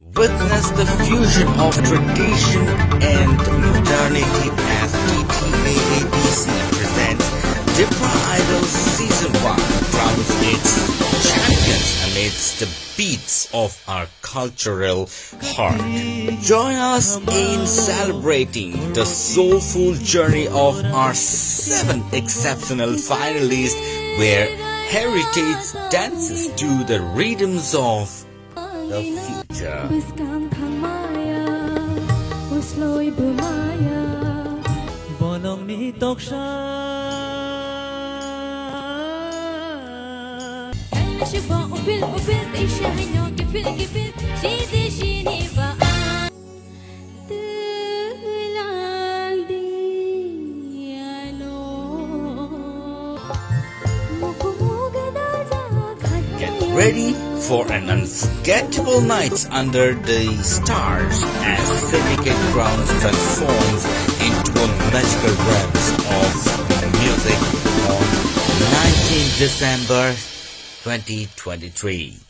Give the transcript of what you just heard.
Witness the fusion of tradition and modernity as TIPRA presents TIPRA Idol Season 1 crowns its champions amidst the beats of our cultural heart. Join us in celebrating the soulful journey of our 7 exceptional finalists where heritage dances to the rhythms of the future. Get ready for an unforgettable night under the stars as Syndicate Grounds transforms into a magical realm of music on 19 December 2023.